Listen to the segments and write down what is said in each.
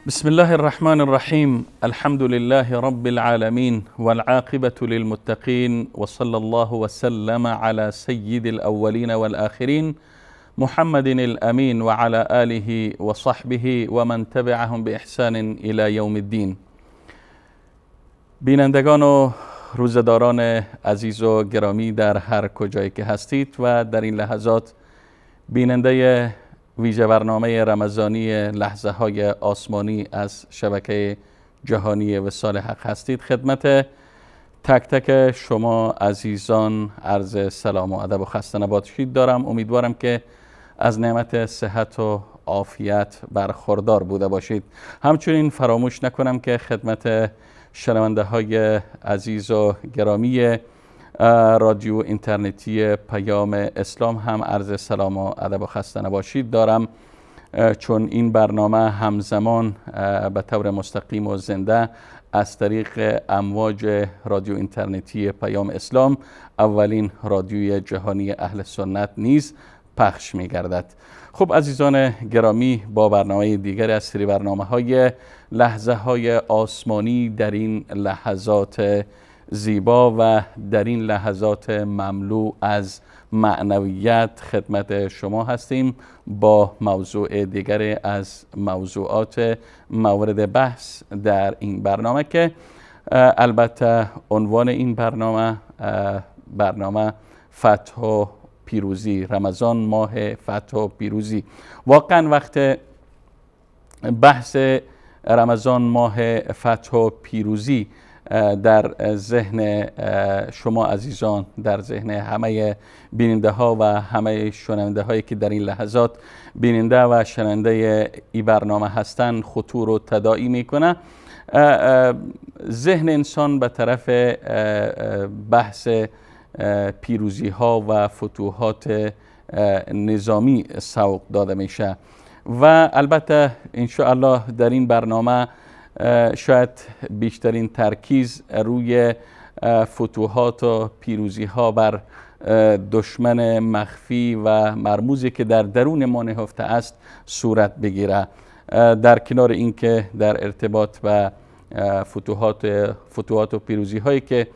بسم الله الرحمن الرحيم. الحمد لله رب العالمين والعاقبة للمتقين، وصلى الله وسلم على سيد الأولين والآخرين محمد الأمين وعلى آله وصحبه ومن تبعهم بإحسان إلى يوم الدين. بینندگان و روزداران عزیز و گرامی در هر کجایی که هستید و در این لحظات بیننده ویژه برنامه رمضانی لحظه های آسمانی از شبکه جهانی وصال حق هستید، خدمت تک تک شما عزیزان عرض سلام و ادب و خسته نباشید دارم. امیدوارم که از نعمت صحت و عافیت برخوردار بوده باشید. همچنین فراموش نکنم که خدمت شنونده های عزیز و گرامی رادیو اینترنتی پیام اسلام هم عرض سلام و ادب و خسته نباشید دارم، چون این برنامه همزمان به طور مستقیم و زنده از طریق امواج رادیو اینترنتی پیام اسلام، اولین رادیوی جهانی اهل سنت، نیز پخش می گردد. خب عزیزان گرامی، با برنامه دیگر از سری برنامه‌های لحظه های آسمانی در این لحظات زیبا و در این لحظات مملو از معنویت خدمت شما هستیم با موضوع دیگر از موضوعات مورد بحث در این برنامه که البته عنوان این برنامه فتح و پیروزی، رمضان ماه فتح و پیروزی. واقعا وقت بحث رمضان ماه فتح و پیروزی در ذهن شما عزیزان، در ذهن همه بیننده ها و همه شنونده هایی که در این لحظات بیننده و شنونده این برنامه هستند خطور و تداعی میکنه، ذهن انسان به طرف بحث پیروزی ها و فتوحات نظامی سوق داده میشه و البته انشاءالله در این برنامه شاید بیشترین ترکیز روی فتوحات و پیروزی ها بر دشمن مخفی و مرموزی که در درون ما نهفته است صورت بگیره، در کنار اینکه در ارتباط به فتوحات و پیروزی هایی که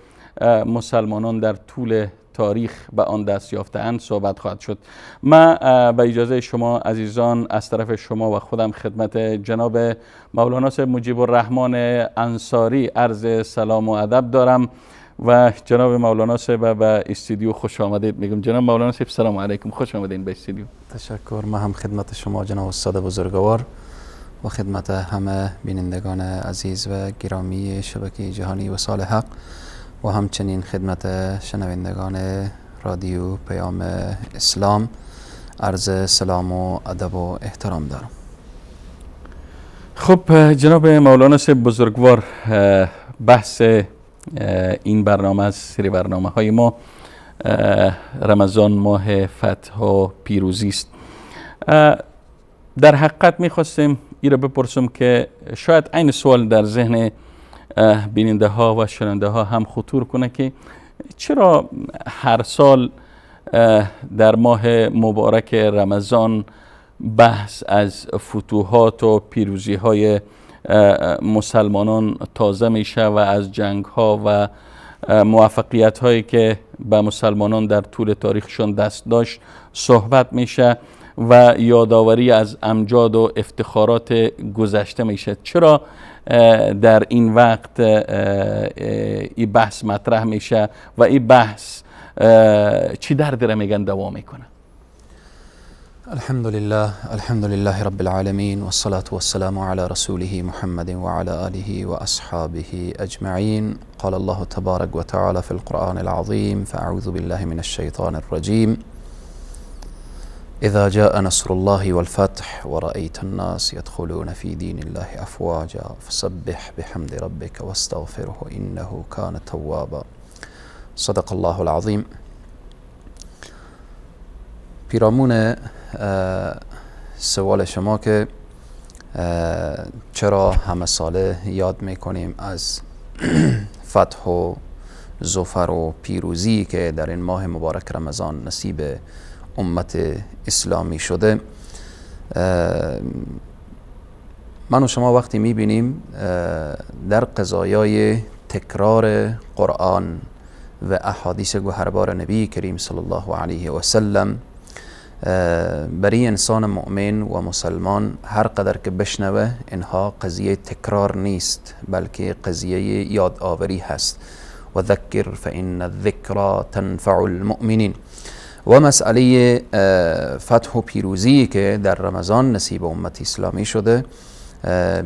مسلمانان در طول تاریخ به آن دست یافته‌اند صحبت خواهد شد. من به اجازه شما عزیزان از طرف شما و خودم خدمت جناب مولانا صاحب مجیب الرحمن انصاری عرض سلام و ادب دارم و جناب مولانا صاحب به استودیو خوش آمدید میگم. جناب مولانا صاحب سلام علیکم، خوش آمدید به استودیو. تشکر. ما هم خدمت شما جناب استاد بزرگوار و خدمت همه بینندگان عزیز و گرامی شبکه جهانی وصال حق و همچنین خدمت شنوندگان رادیو پیام اسلام عرض سلام و ادب و احترام دارم. خب جناب مولانا صاحب بزرگوار، بحث این برنامه از سری برنامه های ما رمضان ماه فتح و پیروزی است. در حقیقت میخواستیم این را بپرسم که شاید این سوال در ذهن بیننده ها و شنونده ها هم خطور کنه که چرا هر سال در ماه مبارک رمضان بحث از فتوحات و پیروزی های مسلمانان تازه میشه و از جنگ ها و موفقیت هایی که به مسلمانان در طول تاریخشون دست داشت صحبت میشه و یادآوری از امجاد و افتخارات گذشته میشه؟ چرا در این وقت این بحث مطرح میشه و این بحث چی درد را میگن دوام میکنه؟ الحمد لله رب العالمين والصلاة والسلام على رسوله محمد وعلى آله وأصحابه أجمعين. قال الله تبارك وتعالى في القرآن العظيم فأعوذ بالله من الشيطان الرجيم إذا جاء نصر الله والفتح ورأيت الناس يدخلون في دين الله أفواجا فسبح بحمد ربك واستغفره إنه كان توابا. صدق الله العظيم. پیرامون سوال شما که چرا همه ساله یاد میکنیم از فتح و ظفر و پیروزی که در این ماه مبارک رمضان نصیب امت اسلامی شده، من و شما وقتی میبینیم در قضایای تکرار قرآن و احادیث گوهربار نبی کریم صلی الله علیه و سلم، برای انسان مؤمن و مسلمان هر قدر که بشنوه اینها قضیه تکرار نیست، بلکه قضیه یادآوری هست. و ذکر فإن الذکر تنفع المؤمنین. و مسئله فتح و پیروزی که در رمضان نصیب امت اسلامی شده،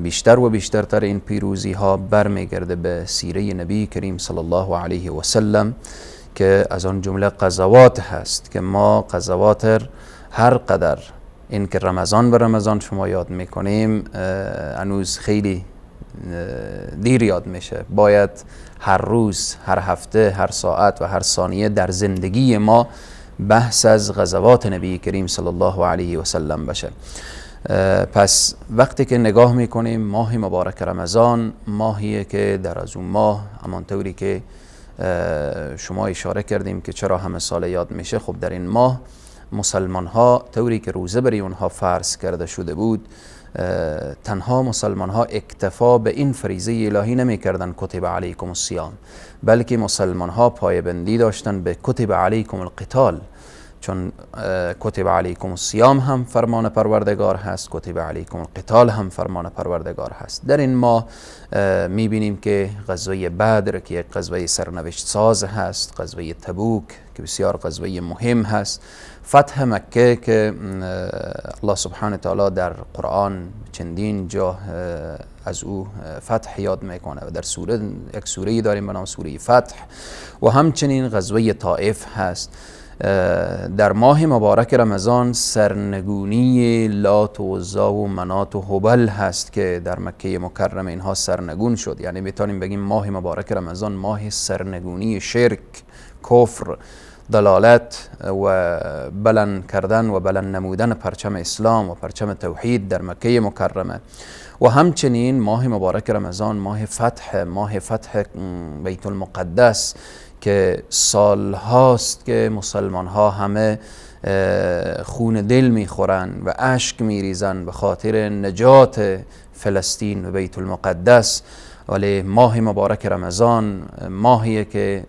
بیشتر و بیشترتر این پیروزی ها برمیگرده به سیره نبی کریم صلی الله علیه و سلم که از آن جمله غزوات هست که ما غزوات هر قدر این که رمضان به رمضان شما یاد میکنیم هنوز خیلی دیر یاد میشه. باید هر روز، هر هفته، هر ساعت و هر ثانیه در زندگی ما بحث از غزوات نبی کریم صلی الله علیه و سلم بشه. پس وقتی که نگاه میکنیم ماه مبارک رمضان، ماهیه که در از اون ماه همانطوری که شما اشاره کردیم که چرا همه سال یاد میشه، خب در این ماه مسلمان ها طوری که روزه برای اونها فرض کرده شده بود، تنها مسلمان ها اکتفا به این فریضه الهی نمی کردن کتب علیکم الصیام، بلکه مسلمان ها پایبندی داشتن به کتب علیکم القتال، چون کتب علیکم الصیام هم فرمان پروردگار هست، کتب علیکم القتال هم فرمان پروردگار هست. در این ماه میبینیم که غزوه بدر که یک غزوه سرنوشت ساز هست، غزوه تبوک که بسیار غزوه مهم هست، فتح مکه که الله سبحانه تعالی در قرآن چندین جا از او فتح یاد میکنه و در یک سوره داریم به نام سوره فتح، و همچنین غزوه طائف هست. در ماه مبارک رمضان سرنگونی لات و عزا و منات و هبل هست که در مکه مکرمه اینها سرنگون شد. یعنی میتونیم بگیم ماه مبارک رمضان ماه سرنگونی شرک، کفر، ضلالت و بلند کردن و بلند نمودن پرچم اسلام و پرچم توحید در مکه مکرمه. و همچنین ماه مبارک رمضان ماه فتح بیت المقدس که سال هاست که مسلمان ها همه خون دل میخورن و اشک میریزن به خاطر نجات فلسطین و بیت المقدس، ولی ماه مبارک رمضان ماهیه که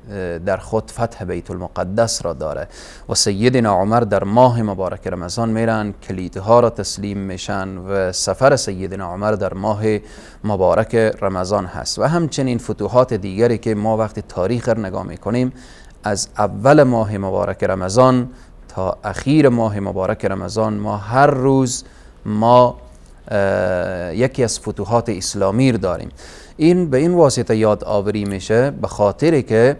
در خود فتح بیت المقدس را داره و سیدنا عمر در ماه مبارک رمضان میرن کلیدها را تسلیم میشن و سفر سیدنا عمر در ماه مبارک رمضان هست. و همچنین فتوحات دیگری که ما وقتی تاریخ را نگاه میکنیم از اول ماه مبارک رمضان تا اخیر ماه مبارک رمضان ما هر روز یکی از فتوحات اسلامی رو داریم. این به این واسطه یاد آوری میشه به خاطر که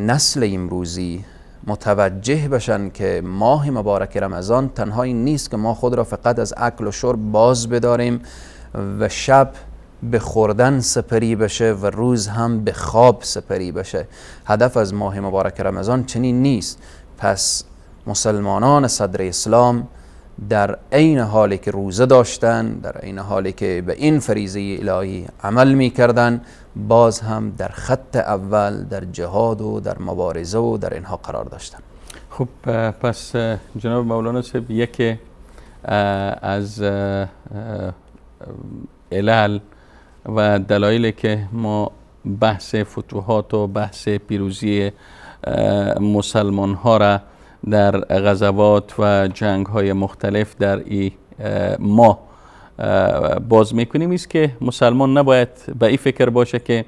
نسل امروزی متوجه بشن که ماه مبارک رمضان تنها این نیست که ما خود را فقط از اکل و شرب باز بداریم و شب به خوردن سپری بشه و روز هم به خواب سپری بشه. هدف از ماه مبارک رمضان چنین نیست. پس مسلمانان صدر اسلام در عین حالی که روزه داشتن، در عین حالی که به این فریضه الهی عمل می کردن، باز هم در خط اول در جهاد و در مبارزه و در اینها قرار داشتن. خب پس جناب مولانا صاحب، یکی از علل و دلایلی که ما بحث فتوحات و بحث پیروزی مسلمان ها را در غزوات و جنگ های مختلف در این ماه باز میکنیم است که مسلمان نباید به این فکر باشه که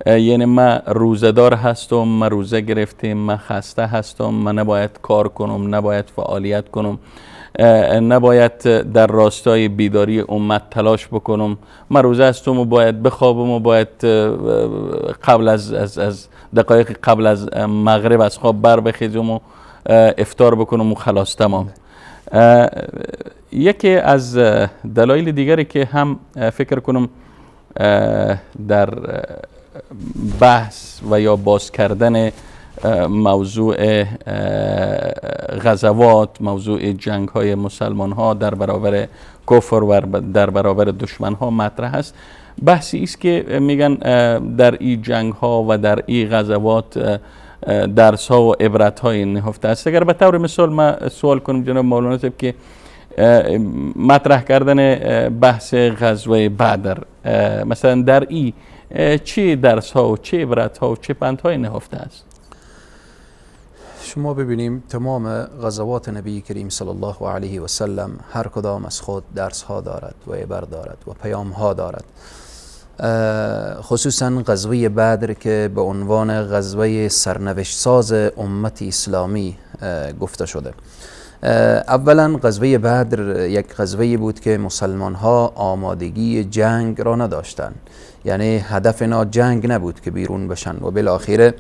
یعنی من روزدار هستم، من روزه گرفتم، من خسته هستم، من نباید کار کنم، نباید فعالیت کنم، نباید در راستای بیداری امت تلاش بکنم، من روزه هستم و باید بخوابم و باید قبل از دقایق قبل از مغرب از خواب بر بخیزم و افطار بکنم و خلاص تمام. یکی از دلایل دیگری که هم فکر کنم در بحث و یا باز کردن موضوع غزوات، موضوع جنگ های مسلمان ها در برابر کفر و در برابر دشمن ها مطرح است، بحثی است که میگن در این جنگ ها و در این غزوات درس ها و عبرت های نهفته است. اگر به طور مثال ما سوال کنم جناب مولانا صاحب که مطرح کردن بحث غزوه بدر، مثلا در این چه درس ها و چه عبرت ها و چه پند های نهفته است؟ شما ببینیم تمام غزوات نبی کریم صلی الله علیه و سلم هر کدام از خود درس ها دارد و عبر دارد و پیام ها دارد. خصوصا غزوه بدر که به عنوان غزوه سرنوشت ساز امت اسلامی گفته شده. اولا غزوه بدر یک غزوه بود که مسلمان ها آمادگی جنگ را نداشتند، یعنی هدف اینا جنگ نبود که بیرون بشن و بالاخره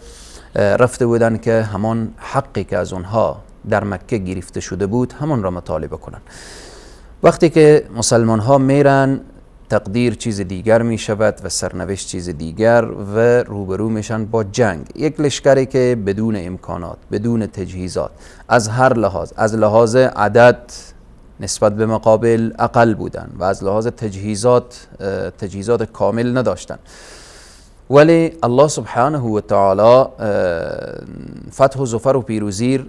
رفته بودن که همان حقی که از اونها در مکه گرفته شده بود همان را مطالبه کنن. وقتی که مسلمان ها میرن تقدیر چیز دیگر می شود و سرنوشت چیز دیگر و روبرو میشن با جنگ. یک لشکری که بدون امکانات، بدون تجهیزات، از هر لحاظ، از لحاظ عدد نسبت به مقابل اقل بودن و از لحاظ تجهیزات کامل نداشتن، ولی الله سبحانه و تعالی فتح و ظفر و پیروزی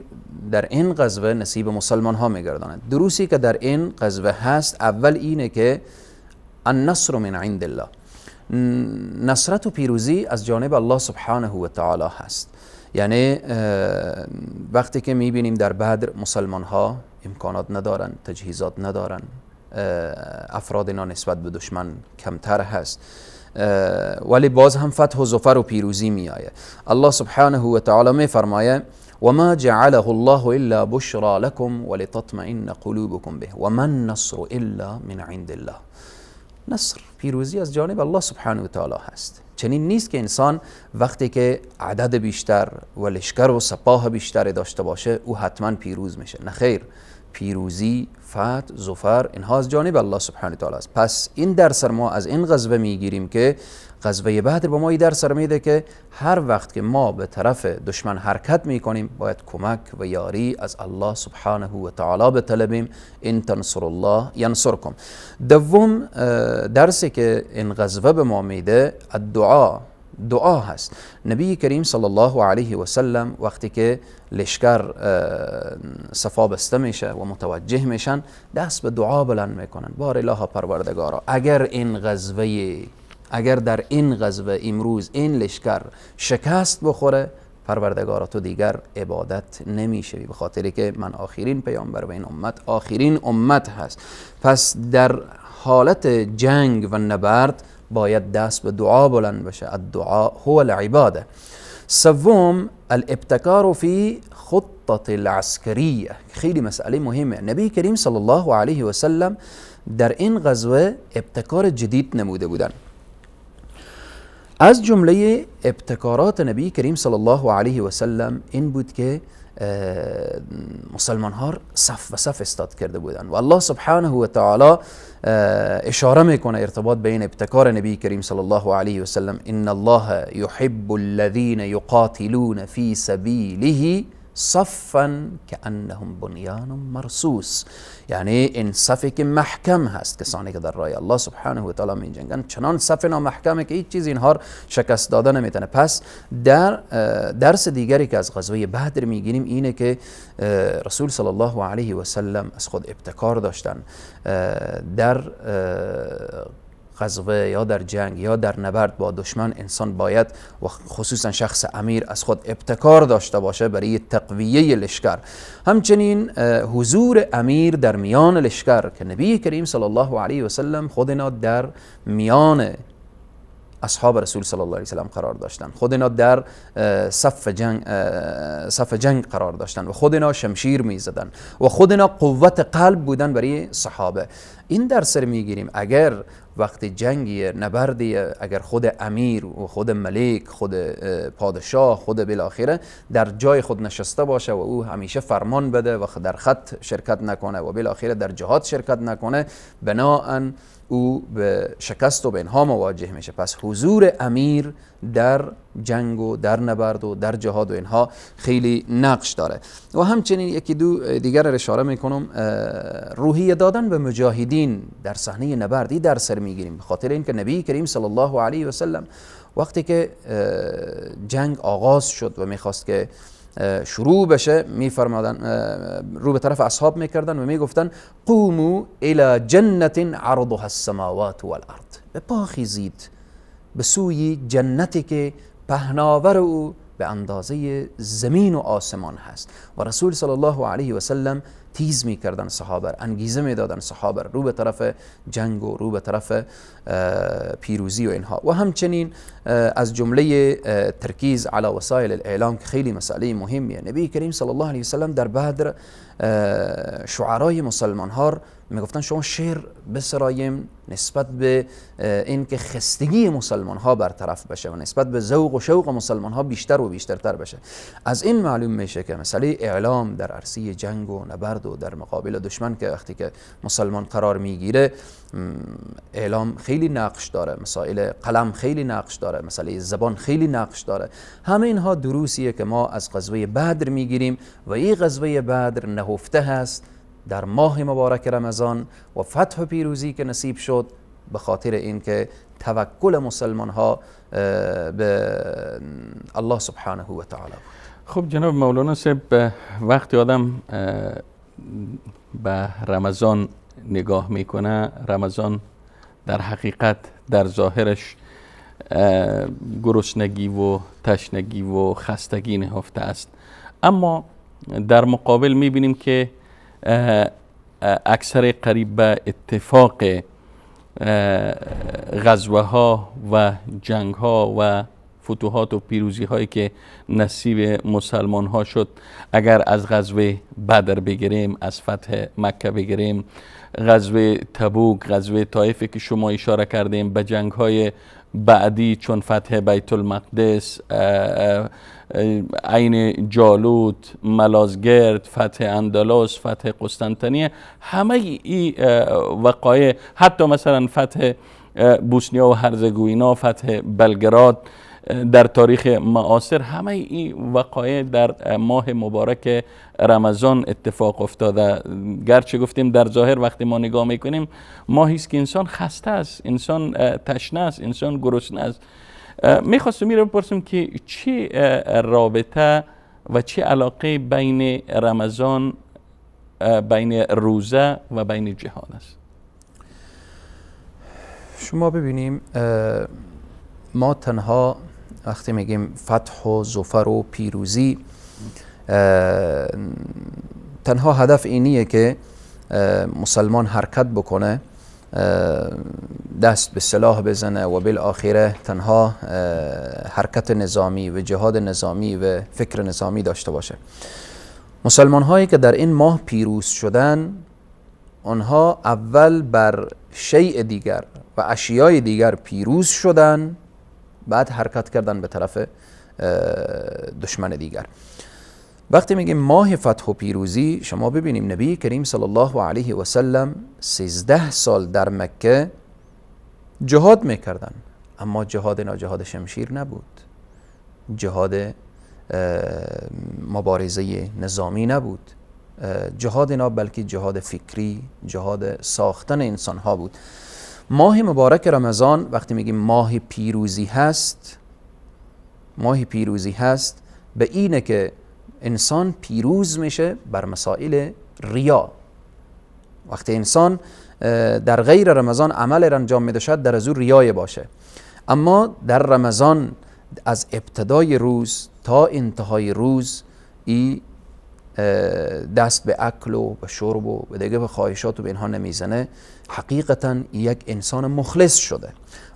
در این غزوه نصیب مسلمان ها میگرداند. دروسی که در این غزوه هست اول اینه که النصر من عند الله، نصرت و پیروزی از جانب الله سبحانه و تعالی هست. یعنی وقتی که میبینیم در بدر مسلمان ها امکانات ندارن، تجهیزات ندارن، افراد اینا نسبت به دشمن کمتر هست، ولی باز هم فتح و ظفر و پیروزی می آید. الله سبحانه و تعالی می فرماید وما جعله الله الا بشرا لكم ولتطمئن قلوبكم به وما النصر الا من عند الله. نصر، پیروزی از جانب الله سبحانه و تعالی هست. چنین نیست که انسان وقتی که عدد بیشتر و لشکر و سپاه بیشتر داشته باشه او حتما پیروز میشه. نه خیر، پیروزی، فتح، ظفر اینها از جانب الله سبحانه و تعالی است. پس این درس ما از این غزوه میگیریم که غزوه بدر به ما این درس میده که هر وقت که ما به طرف دشمن حرکت میکنیم باید کمک و یاری از الله سبحانه و تعالی بطلبیم. ان تنصر الله ینصرکم. دوم درسی که این غزوه به ما میده دعا هست. نبی کریم صلی الله علیه و سلم وقتی که لشکر صفا بسته میشه و متوجه میشن دست به دعا بلند میکنن. بار الها پروردگارا اگر در این غزوه امروز این لشکر شکست بخوره، پروردگارا تو دیگر عبادت نمیشوی، به خاطری که من آخرین پیامبر و این امت آخرین امت هست. پس در حالت جنگ و نبرد باید دست به دعا بلند بشه. الدعاء هو العباده. سوم الابتکار فی خطة العسکریه، خیلی مسئله مهمه. نبی کریم صلی الله علیه و سلم در این غزوه ابتکار جدید نموده بودن. از جمله ابتکارات نبی کریم صلی الله علیه و سلم این بود که مسلمان ها صف به صف استاد کرده بودن و الله سبحانه و تعالی اشاره میکنه ارتباط بین ابتکار نبی کریم صلی الله علیه و سلم. ان الله يحب الذين يقاتلون في سبيله صفا كأنهم بنيان مرصوص، یعنی این صفی که محکم هست، کسانی که در راه الله سبحانه و تعالی می جنگن چنان صف نامحکمه که هیچ چیز اینها شکست داده نمیتونه. پس در درس دیگری که از غزوه بدر میگیریم اینه که رسول صلی الله علیه و سلم از خود ابتکار داشتن. در غزوه یا در جنگ یا در نبرد با دشمن انسان باید و خصوصا شخص امیر از خود ابتکار داشته باشه برای تقویه لشکر. همچنین حضور امیر در میان لشکر که نبی کریم صلی الله علیه و سلم خود اینا در میان اصحاب رسول صلی الله علیه و سلم قرار داشتن، خود اینا در صف جنگ قرار داشتن و خود اینا شمشیر میزدن و خود اینا قوت قلب بودن برای صحابه. این درس رو میگیریم اگر وقتی جنگی نبردی، اگر خود امیر و خود ملک، خود پادشاه، خود بالاخره در جای خود نشسته باشه و او همیشه فرمان بده و در خط شرکت نکنه و بالاخره در جهاد شرکت نکنه، بناهن او به شکست و به اینها مواجه میشه. پس حضور امیر در جنگ و در نبرد و در جهاد و اینها خیلی نقش داره. و همچنین یکی دو دیگر رو اشاره میکنم، روحیه دادن به مجاهدین در صحنه نبردی در سر میگیریم، به خاطر اینکه نبی کریم صلی الله علیه و سلم وقتی که جنگ آغاز شد و میخواست که شروع بشه میفرمادن، رو به طرف اصحاب میکردن و میگفتن قوموا الى جنت عرضها السماوات والارض، به پا خیزید به سوی جنتی که پهناور او به اندازه زمین و آسمان هست. و رسول صلی الله علیه و سلم تیز میکردن صحابه، انگیزه میدادن صحابه رو به طرف جنگ و رو به طرف پیروزی و اینها. و همچنین از جمله ترکیز علی وسایل الاعلام که خیلی مسئله مهمیه، نبی کریم صلی الله علیه و سلم در بدر شعرای مسلمان ها میگفتن شما شعر بسرایم نسبت به اینکه خستگی مسلمان ها برطرف بشه و نسبت به ذوق و شوق مسلمان ها بیشتر و بیشترتر بشه. از این معلوم میشه که مسئله اعلام در عرصه جنگ و نبرد و در مقابل دشمن که وقتی که مسلمان قرار میگیره، اعلام خیلی نقش داره، مسائل قلم خیلی نقش داره، مسئله زبان خیلی نقش داره. همه اینها دروسیه که ما از غزوه بدر میگیریم و این غزوه بدر نهفته هست در ماه مبارک رمضان و فتح و پیروزی که نصیب شد به خاطر اینکه توکل مسلمان ها به الله سبحانه و تعالی بود. خب جناب مولانا صاحب، وقتی آدم به رمضان نگاه میکنه، رمضان در حقیقت در ظاهرش گرسنگی و تشنگی و خستگی نهفته است، اما در مقابل میبینیم که اکثر قریب به اتفاق غزوه ها و جنگ ها و فتوحات و پیروزی هایی که نصیب مسلمان ها شد، اگر از غزوه بدر بگیریم، از فتح مکه بگیریم، غزوه تبوک، غزوه طائف که شما اشاره کردیم، به جنگ های بعدی چون فتح بیت المقدس، عین جالوت، ملازگرد، فتح اندلس، فتح قسطنطنیه، همه این وقایع، حتی مثلا فتح بوسنیا و هرزگوینا، فتح بلگراد در تاریخ معاصر، همه این وقایع در ماه مبارک رمضان اتفاق افتاده. گرچه گفتیم در ظاهر وقتی ما نگاه میکنیم ماهی است که انسان خسته است، انسان تشنه است، انسان گرسنه است. میخواستم میره بپرسم که چی رابطه و چی علاقه بین رمضان، بین روزه و بین جهاد است؟ شما ببینیم ما تنها وقتی میگیم فتح و ظفر و پیروزی، تنها هدف اینیه که مسلمان حرکت بکنه، دست به سلاح بزنه و بالاخره تنها حرکت نظامی و جهاد نظامی و فکر نظامی داشته باشه. مسلمان هایی که در این ماه پیروز شدن، آنها اول بر شیء دیگر و اشیای دیگر پیروز شدن، بعد حرکت کردن به طرف دشمن دیگر. وقتی میگیم ماه فتح و پیروزی، شما ببینیم نبی کریم صلی الله علیه و سلم 13 سال در مکه جهاد میکردن، اما جهاد اینا جهاد شمشیر نبود، جهاد مبارزه نظامی نبود، جهاد اینا بلکه جهاد فکری، جهاد ساختن انسان ها بود. ماه مبارک رمضان وقتی میگیم ماه پیروزی هست، ماه پیروزی هست به اینه که انسان پیروز میشه بر مسائل ریا. وقتی انسان در غیر رمضان عمل انجام میده شاید در از او ریای باشه، اما در رمضان از ابتدای روز تا انتهای روز ای دست به اکل و به شرب و به دیگه به خواهشات و به اینها نمیزنه، حقیقتا یک انسان مخلص شده.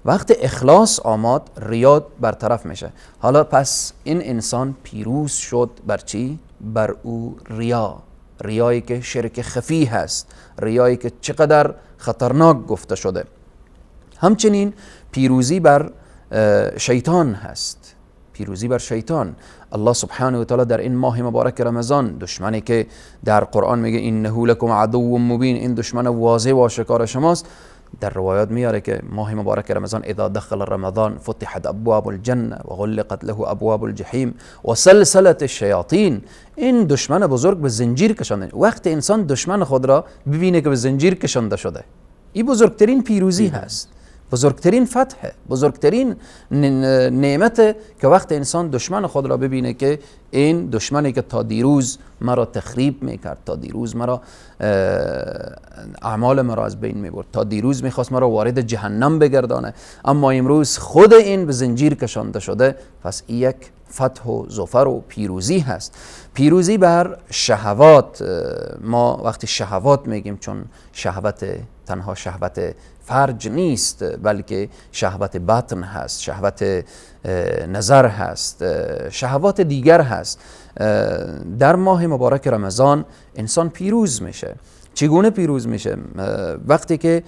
وقتی اخلاص آمد ریا برطرف میشه. حالا پس این انسان پیروز شد بر چی؟ بر او ریا، ریایی که شرک خفی هست، ریایی که چقدر خطرناک گفته شده. همچنین پیروزی بر شیطان هست، پیروزی بر شیطان. الله سبحانه و تعالی در این ماه مبارک رمضان، دشمنی که در قرآن میگه انه لکم عدو مبین، این دشمن واضح و آشکار شماست، در روایات میاره که ماه مبارک رمضان اذا دخل رمضان فتحت ابواب الجنه و غلقت له ابواب الجحیم و سلسله الشیاطین، این دشمن بزرگ به زنجیر کشانده. وقتی انسان دشمن خود را ببینه که به زنجیر کشانده شده، این بزرگترین پیروزی هست. بزرگترین فتحه، بزرگترین نعمت که وقت انسان دشمن خود را ببینه که این دشمنی که تا دیروز مرا تخریب میکرد، تا دیروز مرا اعمال مرا از بین میبرد، تا دیروز میخواست مرا وارد جهنم بگردانه، اما امروز خود این به زنجیر کشانده شده. پس این یک فتح و ظفر و پیروزی هست. پیروزی بر شهوات. ما وقتی شهوات میگیم چون شهوت تنها شهوت فرج نیست، بلکه شهوت باطن هست، شهوت نظر هست، شهوات دیگر هست. در ماه مبارک رمضان انسان پیروز میشه. چگونه پیروز میشه؟ وقتی که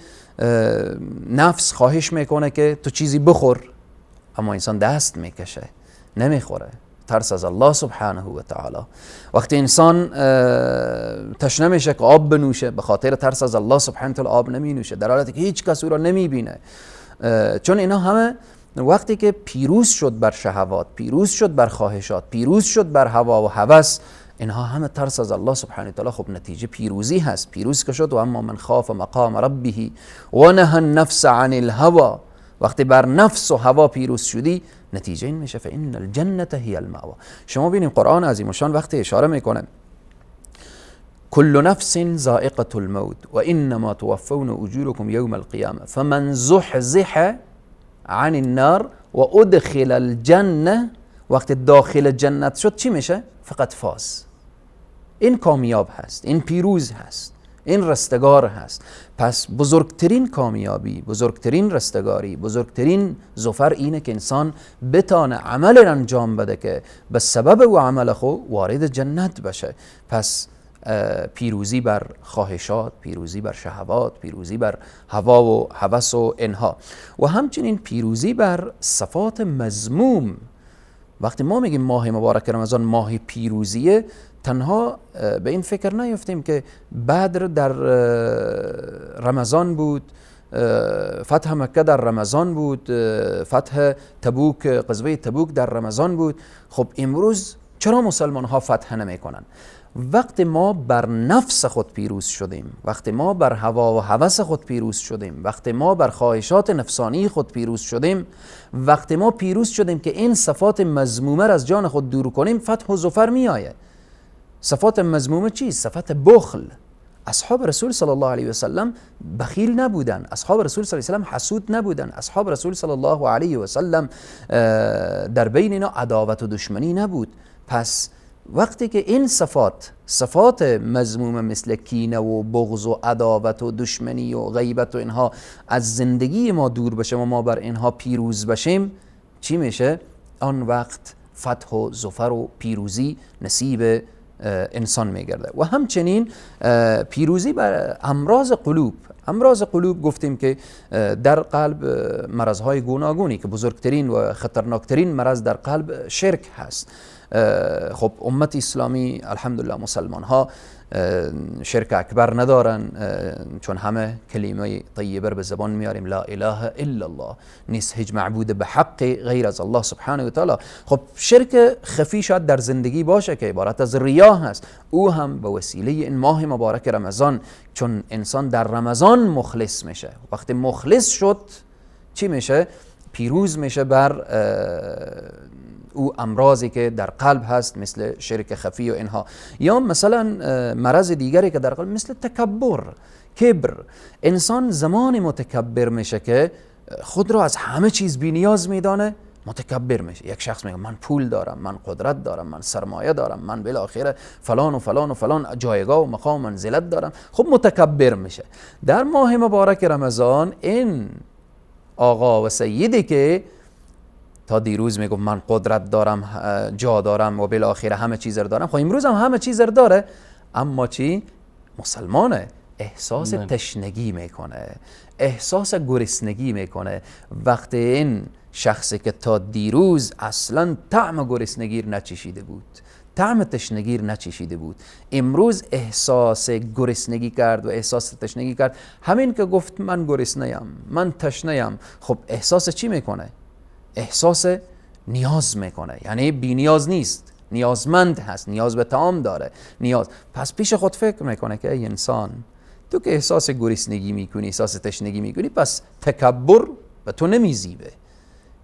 نفس خواهش میکنه که تو چیزی بخور، اما انسان دست میکشه نمیخوره، ترس از الله سبحانه و تعالی. وقتی انسان تشنه میشه که آب بنوشه، به خاطر ترس از الله سبحانه و تعالی آب نمی نوشه، در حالی که هیچ کس او را نمیبینه. چون اینا همه وقتی که پیروز شد بر شهوات، پیروز شد بر خواهشات، پیروز شد بر هوا و هوس، اینها همه ترس از الله سبحانه و تعالی. خب نتیجه پیروزی هست. پیروز که شد و اما من خاف مقام ربه و نهى النفس عن الهوى، وقتی بر نفس و هوا پیروز شدی نتیجه این میشه فإن الجنة هي المأوى. شما ببینید قرآن عظیم الشان وقتی اشاره میکنه كل نفس ذائقة الموت و انما توفون اجوركم يوم القيامة فمن زحزح عن النار و ادخل الجنة، وقتی داخل جنت شد چی میشه؟ فقط فاز. این کامیاب هست، این پیروز هست، این رستگار هست. پس بزرگترین کامیابی، بزرگترین رستگاری، بزرگترین ظفر اینه که انسان بتانه عمل انجام بده که به سبب او عمل خو وارد جنت بشه. پس پیروزی بر خواهشات، پیروزی بر شهوات، پیروزی بر هوا و هوس و انها، و همچنین پیروزی بر صفات مذموم. وقتی ما میگیم ماه مبارک رمضان ماه پیروزیه، تنها به این فکر نیفتیم که بدر در رمضان بود، فتح مکه در رمضان بود، فتح تبوک، غزوه تبوک در رمضان بود. خب امروز چرا مسلمان ها فتح نمی کنن؟ وقتی ما بر نفس خود پیروز شدیم، وقتی ما بر هوا و هوس خود پیروز شدیم، وقتی ما بر خواهشات نفسانی خود پیروز شدیم، وقتی ما پیروز شدیم که این صفات مذمومه را از جان خود دور کنیم، فتح و ظفر می آید. صفات مذمومه چیست؟ صفات بخل. اصحاب رسول صلی الله علیه و سلم بخیل نبودن، اصحاب رسول صلی الله علیه و سلم حسود نبودن، اصحاب رسول صلی الله علیه و سلم در بین اینا عداوت و دشمنی نبود. پس وقتی که این صفات مذمومه مثل کینه و بغض و عداوت و دشمنی و غیبت و اینها از زندگی ما دور بشه و ما بر اینها پیروز بشیم، چی میشه؟ آن وقت فتح و ظفر و پیروزی نصیب انسان میگرده. و همچنین پیروزی بر امراض قلوب. امراض قلوب گفتیم که در قلب مرضهای گوناگونی که بزرگترین و خطرناکترین مرض در قلب شرک هست. خب امت اسلامی الحمدلله مسلمان ها شرک اکبر ندارن، چون همه کلمه طیبه به زبان میاریم لا اله الا الله، نیست هیچ معبود به حق غیر از الله سبحانه و تعالی. خب شرک خفی شاید در زندگی باشه که عبارت از ریا هست، او هم به وسیله این ماه مبارک رمضان، چون انسان در رمضان مخلص میشه، وقتی مخلص شد چی میشه؟ پیروز میشه بر او امراضی که در قلب هست مثل شرک خفی و اینها. یا مثلا مرض دیگری که در قلب مثل تکبر، کبر. انسان زمان متکبر میشه که خود را از همه چیز بی نیاز میدانه، متکبر میشه. یک شخص میگه من پول دارم، من قدرت دارم، من سرمایه دارم، من بالاخره فلان و فلان و فلان جایگاه و مقام و منزلت دارم، خب متکبر میشه. در ماه مبارک رمضان این آقا و سیدی که تا دیروز میگم من قدرت دارم، جا دارم و بالاخره همه چیز رو دارم، خب امروز هم همه چیز رو داره، اما چی؟ مسلمانه، احساس تشنگی میکنه، احساس گرسنگی میکنه. وقتی این شخصی که تا دیروز اصلا طعم گرسنگی نچشیده بود، طعم تشنگی نچشیده بود، امروز احساس گرسنگی کرد و احساس تشنگی کرد، همین که گفت من گرسنه‌ام، من تشنه‌ام، خب احساس چی میکنه؟ احساس نیاز میکنه، یعنی بی نیاز نیست، نیازمند هست، نیاز به طعام داره، نیاز. پس پیش خود فکر میکنه که ای انسان، تو که احساس گرسنگی میکنی، احساس تشنگی میکنی، پس تکبر به تو نمیزیبه.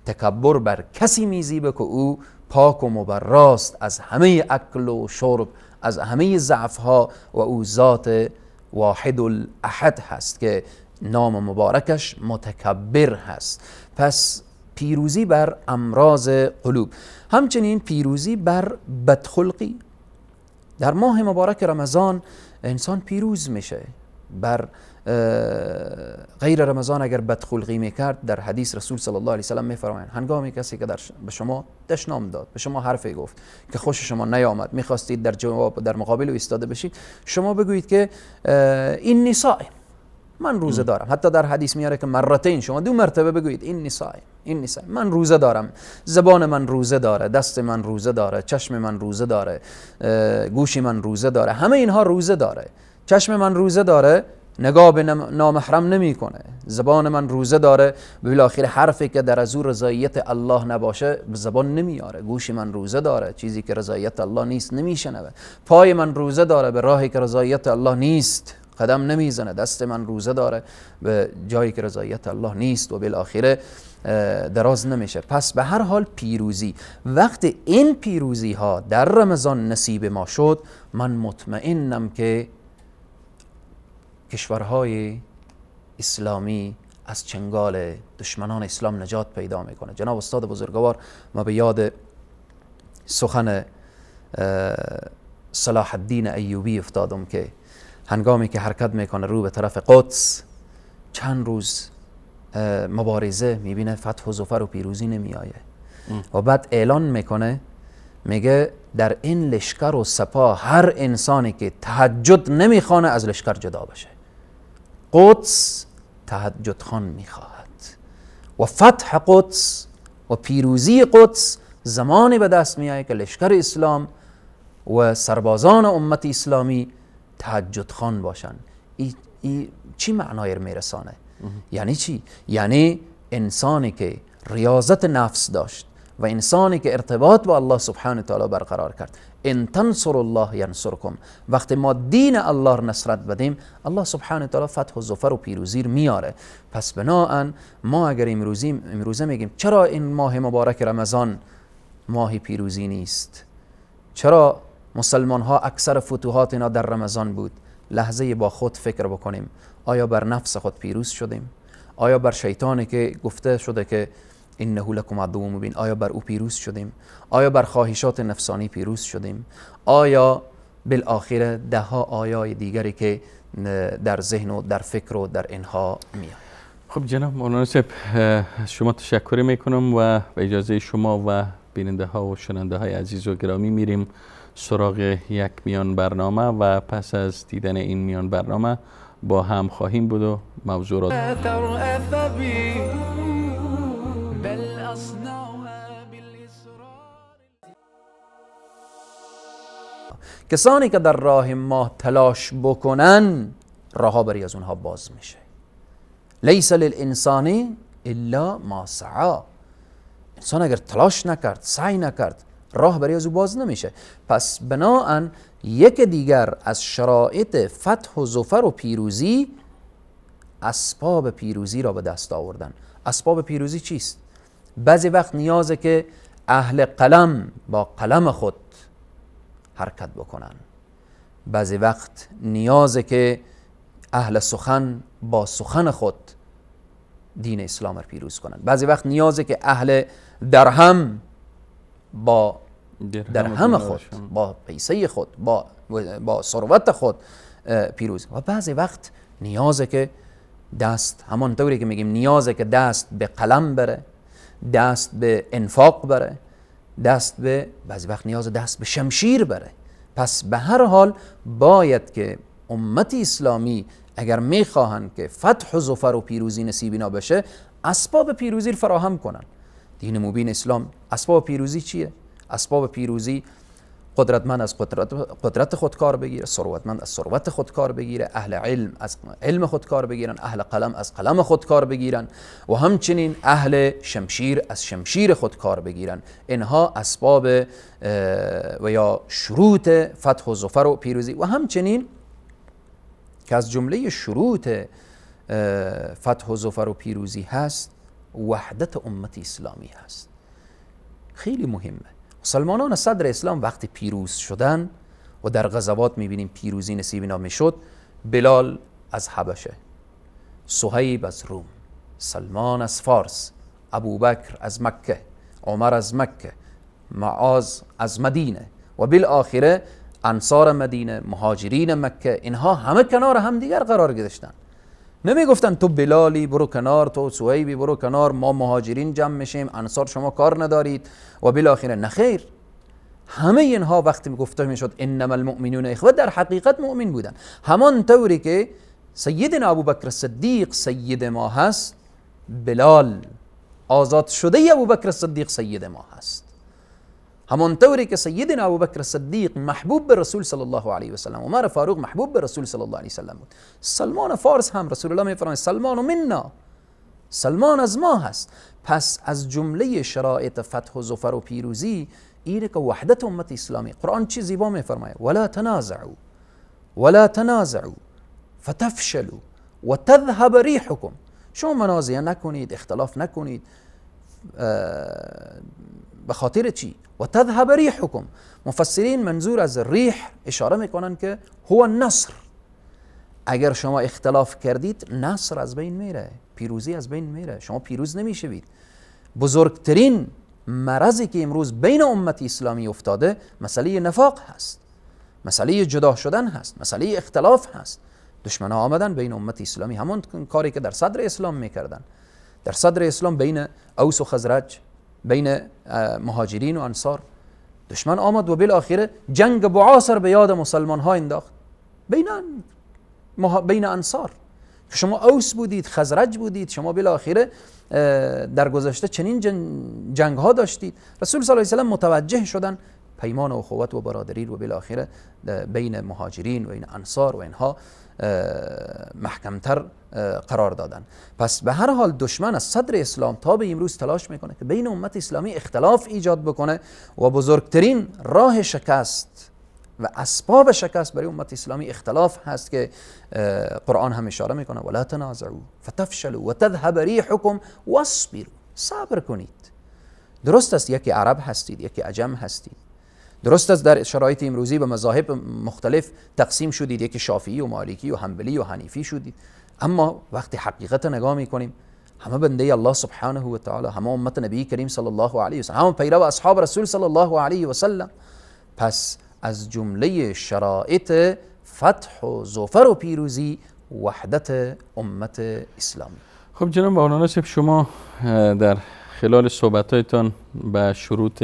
تکبر بر کسی میزیبه که او پاک و مبراست از همه اکل و شرب، از همه ضعفها، و او ذات واحد الاحد هست که نام مبارکش متکبر هست. پس پیروزی بر امراض قلوب، همچنین پیروزی بر بدخلقی. در ماه مبارک رمضان انسان پیروز میشه. بر غیر رمضان اگر بدخلقی میکرد، در حدیث رسول صلی الله علیه و سلم میفرمایند هنگامی کسی که به شما دشنام داد، به شما حرفی گفت که خوش شما نیامد، میخواستید در جواب در مقابل او ایستاده بشید، شما بگویید که این صائم، من روزه دارم. حتی در حدیث میاره که مرتين، شما 2 مرتبه بگویید این صائم، این صائم، من روزه دارم، زبان من روزه داره، دست من روزه داره، چشم من روزه داره، گوش من روزه داره، همه اینها روزه داره. چشم من روزه داره، نگاه به نامحرم نمیکنه. زبان من روزه داره، بالاخره حرفی که در از رضایت الله نباشه به زبان نمیاره. گوش من روزه داره، چیزی که رضایت الله نیست نمیشنوه. پای من روزه داره، به راهی که رضایت الله نیست قدم نمیزنه. دست من روزه داره، به جایی که رضایت الله نیست و بالاخره دراز نمیشه. پس به هر حال پیروزی، وقتی این پیروزی ها در رمضان نصیب ما شد، من مطمئنم که کشورهای اسلامی از چنگال دشمنان اسلام نجات پیدا میکنه. جناب استاد بزرگوار، ما به یاد سخن صلاح الدین ایوبی افتادم که هنگامی که حرکت میکنه رو به طرف قدس، چند روز مبارزه میبینه، فتح و ظفر و پیروزی نمیآیه و بعد اعلان میکنه، میگه در این لشکر و سپاه هر انسانی که تهجد نمیخوانه از لشکر جدا بشه. قدس تهجد خوان میخواهد و فتح قدس و پیروزی قدس زمانی به دست میآید که لشکر اسلام و سربازان امت اسلامی تهجد خوان باشن. ای چی معنای میرسانه؟ یعنی چی؟ یعنی انسانی که ریاضت نفس داشت و انسانی که ارتباط با الله سبحانه تعالی برقرار کرد، ان تنصر الله ینصرکم، وقتی ما دین الله را نصرت بدیم، الله سبحانه تعالی فتح و ظفر و پیروزی میاره. پس بناهن ما اگر امروزه میگیم چرا این ماه مبارک رمضان ماه پیروزی نیست؟ چرا مسلمان ها اکثر فتوحات اینا در رمضان بود؟ لحظه با خود فکر بکنیم، آیا بر نفس خود پیروز شدیم؟ آیا بر شیطانی که گفته شده که انه لکم عدو مبین، آیا بر او پیروز شدیم؟ آیا بر خواهشات نفسانی پیروز شدیم؟ آیا بالاخره ده ها آیای دیگری که در ذهن و در فکر و در اینها میاد؟ خب جناب مولانا صاحب، شما تشکر میکنم و به اجازه شما و بیننده ها و شنونده های عزیز و گرامی میریم سراغ یک میان برنامه و پس از دیدن این میان برنامه با هم خواهیم بود و موضوع را کسانی که در راه ماه تلاش بکنن، راهها بری از اونها باز میشه. لیس للانسان الا ما سعی. انسان اگر تلاش نکرد، سعی نکرد، راه برای از او باز نمیشه. پس بناهن یک دیگر از شرایط فتح و ظفر و پیروزی، اسباب پیروزی را به دست آوردن. اسباب پیروزی چیست؟ بعضی وقت نیازه که اهل قلم با قلم خود حرکت بکنن. بعضی وقت نیازه که اهل سخن با سخن خود دین اسلام را پیروز کنن. بعضی وقت نیازه که اهل درهم با درهم خود، با پیسه خود، با ثروت خود پیروز. و بعضی وقت نیازه که دست، همانطوری که میگیم نیازه که دست به قلم بره، دست به انفاق بره، بعضی وقت نیاز دست به شمشیر بره. پس به هر حال باید که امت اسلامی اگر میخواهند که فتح و ظفر و پیروزی نصیب اینا بشه، اسباب پیروزی رو فراهم کنن. دین مبین اسلام اسباب پیروزی چیه؟ اسباب پیروزی قدرتمند از قدرت خود کار بگیره، ثروتمند از ثروت خود کار بگیره، اهل علم از علم خود کار بگیرن، اهل قلم از قلم خود کار بگیرن و همچنین اهل شمشیر از شمشیر خود کار بگیرن. اینها اسباب و یا شروط فتح و ظفر و پیروزی. و همچنین که از جمله شروط فتح و ظفر و پیروزی هست وحدت امت اسلامی هست. خیلی مهمه. مسلمانان صدر اسلام وقتی پیروز شدن و در غزوات میبینیم پیروزی نصیب اینا میشد، بلال از حبشه، صهیب از روم، سلمان از فارس، ابوبکر از مکه، عمر از مکه، معاذ از مدینه و بالآخره انصار مدینه، مهاجرین مکه، اینها همه کنار هم دیگر قرار گرفتن. نمی گفتن تو بلالی برو کنار، تو صهیبی برو کنار، ما مهاجرین جمع میشیم، انصار شما کار ندارید و بالآخره نخیر. همه اینها وقتی گفته میشد انما المؤمنون اخوه، در حقیقت مؤمن بودن. همان طوری که سیدنا ابوبکر صدیق سید ما هست، بلال آزاد شده ابوبکر صدیق سید ما هست. همان طوری که سیدنا ابوبکر صدیق محبوب به رسول صلی الله علیه و سلم، عمر فاروق محبوب به رسول صلی الله علیه و سلم بود، سلمان فارس هم رسول الله میفرماید سلمان منا، سلمان از ما هست. پس از جمله شرایط فتح و ظفر و پیروزی اینه که وحدت امت اسلامی. قرآن چی زیبا میفرماید؟ ولا تنازعوا فتفشلوا و تذهب ریحکم. شما منازعه نکنید، اختلاف نکنید. به خاطر چی؟ و تذهب ریحکم. مفسرین منظور از ریح اشاره میکنن که هو النصر. اگر شما اختلاف کردید نصر از بین میره، پیروزی از بین میره، شما پیروز نمیشوید. بزرگترین مرضی که امروز بین امت اسلامی افتاده مسئله نفاق هست، مسئله جدا شدن هست، مسئله اختلاف هست. دشمنان آمدن بین امت اسلامی، همون کاری که در صدر اسلام میکردن. در صدر اسلام بین اوس و خزرج، بین مهاجرین و انصار، دشمن آمد و بالاخره جنگ بعاصر به یاد مسلمان ها انداخت بین انصار. که شما اوس بودید، خزرج بودید، شما بالاخره در گذشته چنین جنگ ها داشتید. رسول صلی الله علیه و سلم متوجه شدن پیمان و اخوت و برادری و بالاخره بین مهاجرین و این انصار و اینها محکمتر قرار دادن. پس به هر حال دشمن از صدر اسلام تا به امروز تلاش میکنه که بین امت اسلامی اختلاف ایجاد بکنه و بزرگترین راه شکست و اسباب شکست برای امت اسلامی اختلاف هست که قرآن هم اشاره میکنه ولا تنازعوا فتفشلوا و تذهب ریحکم واصبروا. صبر کنید. درست است یکی عرب هستید، یکی عجم هستید، درست است در شرایط امروزی به مذاهب مختلف تقسیم شدید، یکی شافعی و مالکی و حنبلی و حنیفی شدید، اما وقتی حقیقت نگاه میکنیم همه بنده الله سبحانه و تعالی، همه امت نبی کریم صلی الله علیه و سلم، همه پیرو اصحاب رسول صلی الله علیه و سلم. پس از جمله شرایط فتح و ظفر و پیروزی وحدت امت اسلامی. خب جناب مولانا صاحب، شما در خلال صحبتایتان به شروط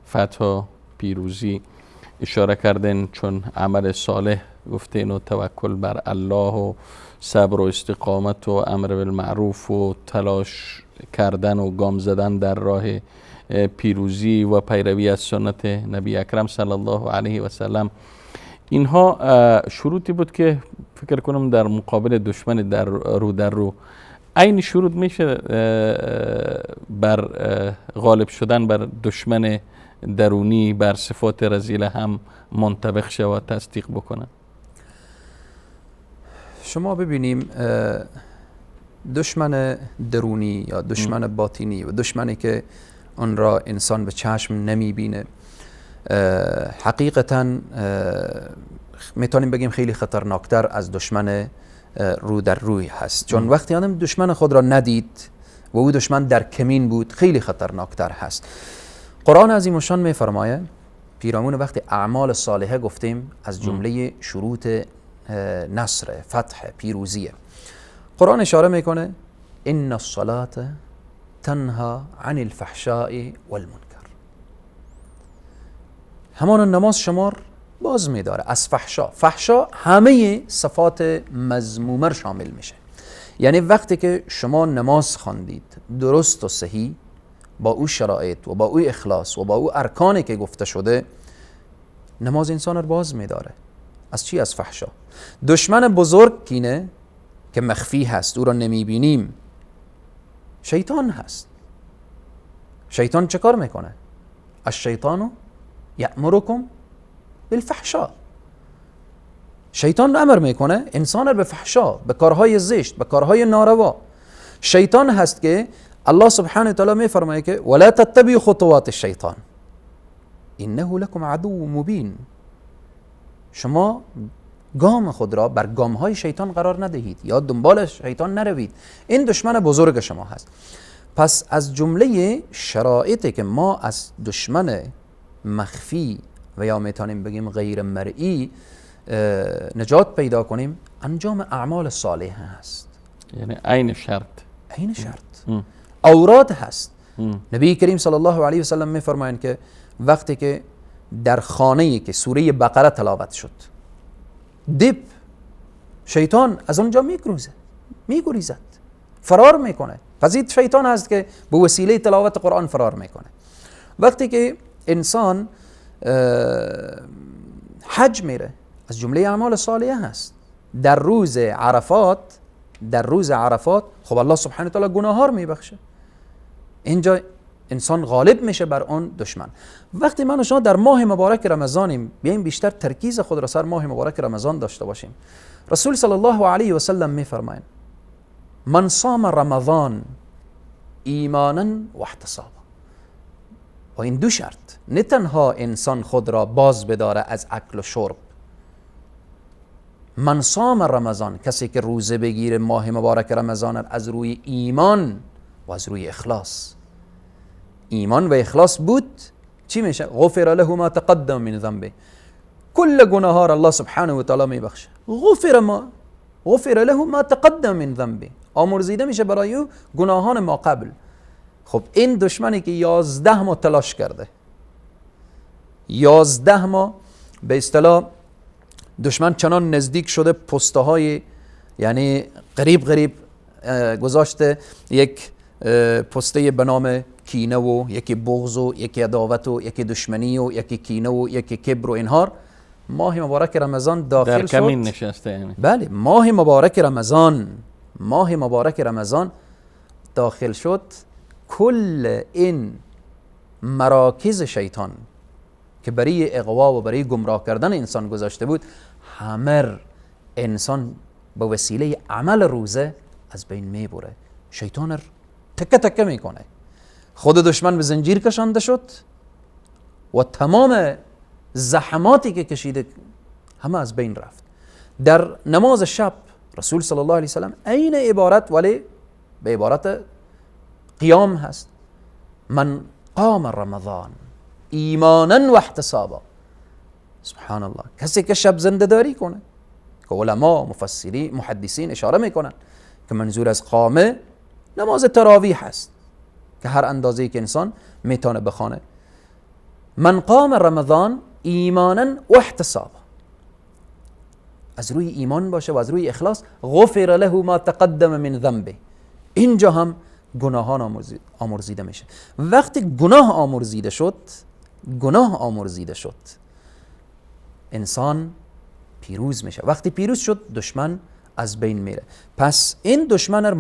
فتح و پیروزی اشاره کردن، چون عمل صالح گفتین و توکل بر الله و صبر و استقامت و امر بالمعروف و تلاش کردن و گام زدن در راه پیروزی و پیروی از سنت نبی اکرم صلی الله علیه و سلم، اینها شروطی بود که فکر کنم در مقابل دشمن در رو این شروط میشه بر غالب شدن بر دشمن درونی، بر صفات رذیله هم منطبق شد و تصدیق بکنن. شما ببینیم دشمن درونی یا دشمن باطنی و دشمنی که آن را انسان به چشم نمیبینه، حقیقتا میتونیم بگیم خیلی خطرناکتر از دشمن رو در روی هست. چون وقتی آدم دشمن خود را ندید و او دشمن در کمین بود خیلی خطرناکتر هست. قرآن عظیم الشان میفرمایه پیرامون وقتی اعمال صالحه گفتیم از جمله شروط نصر، فتح، پیروزیه. قرآن اشاره میکنه ان الصلاة تنها عن الفحشاء والمنکر. همان نماز شمار باز میداره از فحشا. فحشا همه صفات مذمومه شامل میشه. یعنی وقتی که شما نماز خواندید درست و صحیح با او شرایط و با او اخلاص و با او ارکانی که گفته شده، نماز انسان رو باز میداره. از چی؟ از فحشا. دشمن بزرگ کینه که مخفی هست، او را نمیبینیم، شیطان هست. شیطان چه کار میکنه؟ الشیطان یأمرکم بالفحشاء. شیطان امر میکنه انسان رو به فحشا، به کارهای زشت، به کارهای ناروا. شیطان هست که الله سبحانه و تعالی میفرماید که ولا تتبعوا خطوات الشیطان انه لكم عدو مبین. شما گام خود را بر گام های شیطان قرار ندهید یا دنبال شیطان نروید، این دشمن بزرگ شما هست. پس از جمله شرایطی که ما از دشمن مخفی و یا میتونیم بگیم غیر مرئی نجات پیدا کنیم، انجام اعمال صالحه هست. یعنی عین شرط، عین شرط. اوراد هست. نبی کریم صلی الله علیه و سلم میفرمایند که وقتی که در خانه‌ای که سوره بقره تلاوت شد، شیطان از اونجا میگریزد، فرار میکنه. پس این شیطان هست که به وسیله تلاوت قرآن فرار میکنه. وقتی که انسان حج میره، از جمله اعمال صالحه هست. در روز عرفات خب الله سبحانه و تعالی گناهها رو میبخشه. اینجا انسان غالب میشه بر اون دشمن. وقتی من و شما در ماه مبارک رمضانیم، بیایم بیشتر ترکیز خود را سر ماه مبارک رمضان داشته باشیم. رسول صلی الله علیه و سلم میفرمایند من صام رمضان ایمانا و احتسابا. و این دو شرط، نه تنها انسان خود را باز بداره از اکل و شرب. من صام رمضان، کسی که روزه بگیره ماه مبارک رمضان از روی ایمان و از روی اخلاص. ایمان و اخلاص بود چی میشه؟ غفر له ما تقدم من ذنبه، کل گناهها را الله سبحانه و تعالی میبخشه. غفر له ما تقدم من ذنبه، آمرزیده میشه برای او گناهان ما قبل. خب این دشمنی که 11 ماه تلاش کرده، 11 ماه به اصطلاح دشمن چنان نزدیک شده، پسته های یعنی قریب گذاشته، یک پسته به نام کینه و یکی بغض و یکی عداوت و یکی دشمنی و یکی کینه و یکی کبر و اینها. ماه مبارک رمضان داخل در کمین نشسته. یعنی بله، ماه مبارک رمضان داخل شد، کل این مراکز شیطان که برای اغوا و برای گمراه کردن انسان گذاشته بود، همه انسان به وسیله عمل روزه از بین میبره. شیطان رو تکه تکه میکنه. خود دشمن به زنجیر کشانده شد و تمام زحماتی که کشیده همه از بین رفت. در نماز شب رسول صلی الله علیه وسلم عین عبارت، ولی به عبارت قیام هست، من قام رمضان ایمانا و احتسابا. سبحان الله. کسی که شب زنده داری کنه، که علما مفسرین محدثین اشاره میکنن که منظور از قامه نماز تراویح هست که هر اندازه‌ای که انسان میتونه بخونه. من قام رمضان ایمانا و احتسابا، از روی ایمان باشه و از روی اخلاص. غفر له ما تقدم من ذنبه، اینجا هم گناهان آمرزیده میشه. وقتی گناه آمرزیده شد انسان پیروز میشه. وقتی پیروز شد دشمن از بین میره. پس این دشمن رو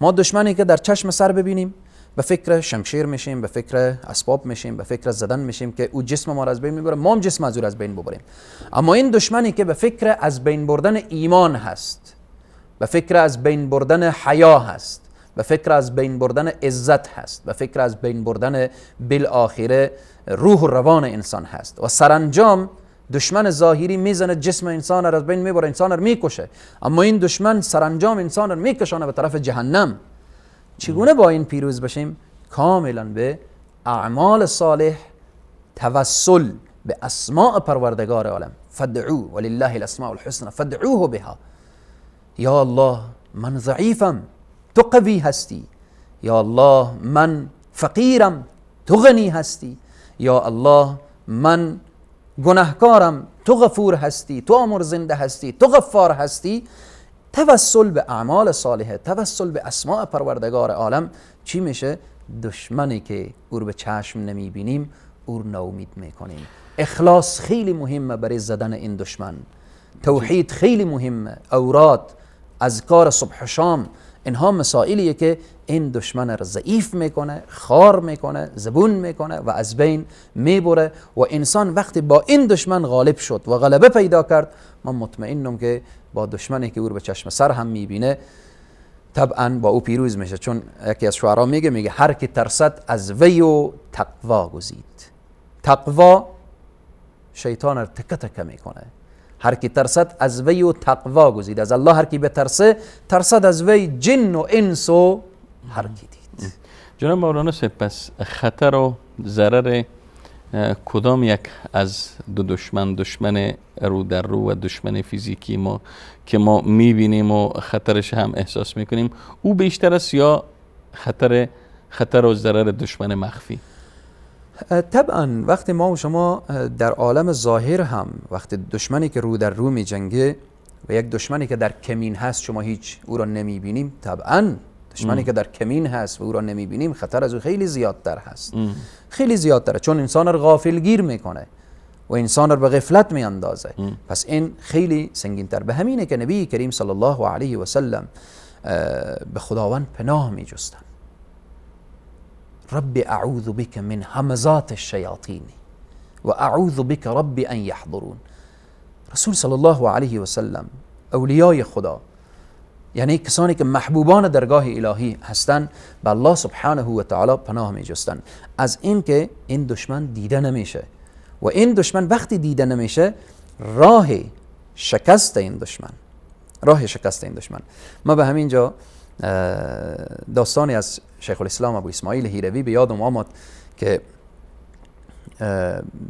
ما دشمنی که در چشم سر ببینیم به فکر شمشیر میشیم، به فکر اسباب میشیم، به فکر زدن میشیم که او جسم ما را از بین میبره، ما هم جسم از او از بین ببریم. اما این دشمنی که به فکر از بین بردن ایمان هست، به فکر از بین بردن حیا هست، به فکر از بین بردن عزت هست، به فکر از بین بردن بالآخره روح و روان انسان هست، و سرانجام دشمن ظاهری میزنه جسم انسان را از بین میبره، انسان را میکشه، اما این دشمن سرانجام انسان را میکشانه به طرف جهنم. چگونه با این پیروز بشیم؟ کاملا به اعمال صالح، توسل به اسماء پروردگار عالم. فدعو ولله الاسماء الحسنى فدعوه بها. یا الله من ضعیفم تو قوی هستی، یا الله من فقیرم تو غنی هستی، یا الله من گناهکارم تو غفور هستی، تو آمرزنده هستی، تو غفار هستی. توسل به اعمال صالحه، توسل به اسماء پروردگار عالم چی میشه؟ دشمنی که او رو به چشم نمیبینیم او رو ناامید میکنیم. اخلاص خیلی مهمه برای زدن این دشمن، توحید خیلی مهمه، اوراد، اذکار صبح و شام، اینها مسائلیه که این دشمن را ضعیف میکنه، خار میکنه، زبون میکنه و از بین میبره. و انسان وقتی با این دشمن غالب شد و غلبه پیدا کرد، من مطمئنم که با دشمنی که او رو به چشم سر هم میبینه طبعا با او پیروز میشه، چون یکی از شعرا میگه هر کی ترسد از وی و تقوا گزید. تقوا شیطان رو تکه تکه میکنه. هر کی ترسد از وی و تقوا گزید. از الله هر کی بترسه، ترسد از وی جن و انس و هر کی دید. جناب مولانا صاحب، پس خطر و ضرر کدام یک از دو دشمن رو در رو و دشمن فیزیکی ما که ما میبینیم و خطرش هم احساس میکنیم، او بیشتر است یا خطر و ضرر دشمن مخفی؟ طبعا وقتی ما و شما در عالم ظاهر هم وقتی دشمنی که رو در رو می جنگه و یک دشمنی که در کمین هست شما هیچ او را نمی بینیم، طبعا دشمنی که در کمین هست و او را نمی بینیم خطر از او خیلی زیادتر هست. خیلی زیادتره، چون انسان را غافلگیر میکنه و انسان را به غفلت می اندازه. پس این خیلی سنگین‌تر. به همینه که نبی کریم صلی الله علیه و سلم به خداوند پناه می جستن. رب اعوذ بك من همزات الشیاطین و اعوذ بك رب ان یحضرون. رسول صلی الله علیه و سلم، اولیای خدا، یعنی کسانی که محبوبان درگاه الهی هستند، به الله سبحانه و تعالی پناه می جستن از این که این دشمن دیده نمیشه و این دشمن وقتی دیده نمیشه راه شکست این دشمن. ما به همین جا داستانی از شیخ الاسلام ابو اسماعیل هیروی به یادم آمد که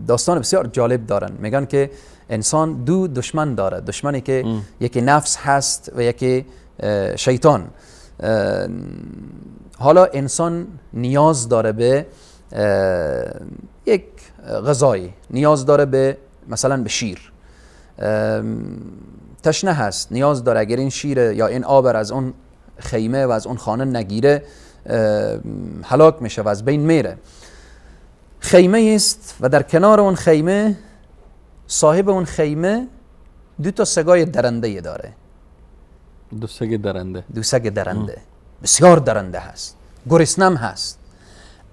داستان بسیار جالب دارن. میگن که انسان دو دشمن داره، دشمنی که یکی نفس هست و یکی شیطان. حالا انسان نیاز داره به یک غذایی، نیاز داره به مثلا به شیر، تشنه هست، نیاز داره اگر این شیر یا این آب از اون خیمه و از اون خانه نگیره هلاک میشه و از بین میره. خیمه است و در کنار اون خیمه صاحب اون خیمه دو تا سگای درنده داره. دو سگ درنده بسیار درنده هست، گرسنم هست.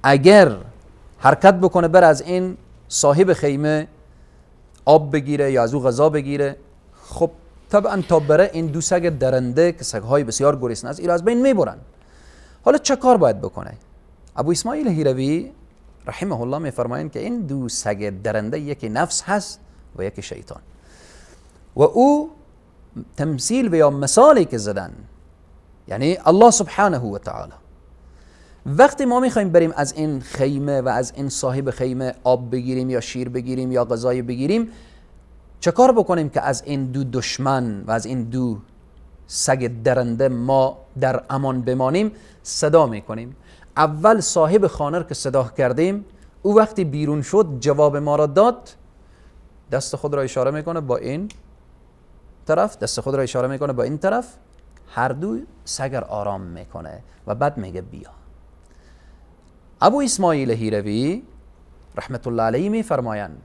اگر حرکت بکنه بر از این صاحب خیمه آب بگیره یا از او غذا بگیره، خب طبعا تا بره این دو سگ درنده که سگهای بسیار گرسنه است، اینا از بین میبرن. حالا چه کار باید بکنه؟ ابو اسماعیل هیروی رحمه الله میفرمایند که این دو سگ درنده یکی نفس هست و یکی شیطان. و او تمثیل و یا مثالی که زدن، یعنی الله سبحانه و تعالی، وقتی ما میخوایم بریم از این خیمه و از این صاحب خیمه آب بگیریم یا شیر بگیریم یا غذای بگیریم، چه کار بکنیم که از این دو دشمن و از این دو سگ درنده ما در امان بمانیم؟ صدا میکنیم. اول صاحب خانه که صدا کردیم، او وقتی بیرون شد جواب ما را داد، دست خود را اشاره میکنه با این طرف، دست خود را اشاره میکنه با این طرف، هر دو سگ آرام میکنه و بعد میگه بیا. ابو اسماعیل هیروی رحمت الله علیه میفرمایند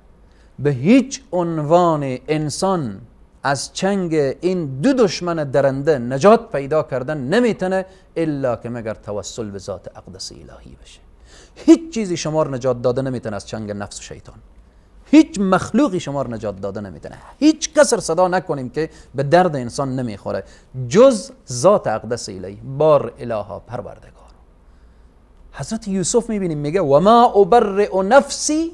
به هیچ عنوان انسان از چنگ این دو دشمن درنده نجات پیدا کردن نمیتونه الا که مگر توسل به ذات اقدس الهی بشه. هیچ چیزی شما رو نجات داده نمیتونه از چنگ نفس و شیطان. هیچ مخلوقی شما رو نجات داده نمیتونه. هیچ کس رو صدا نکنیم که به درد انسان نمیخوره جز ذات اقدس الهی. بار الها پروردگار. حضرت یوسف میبینیم میگه و ما ابرئ نفسی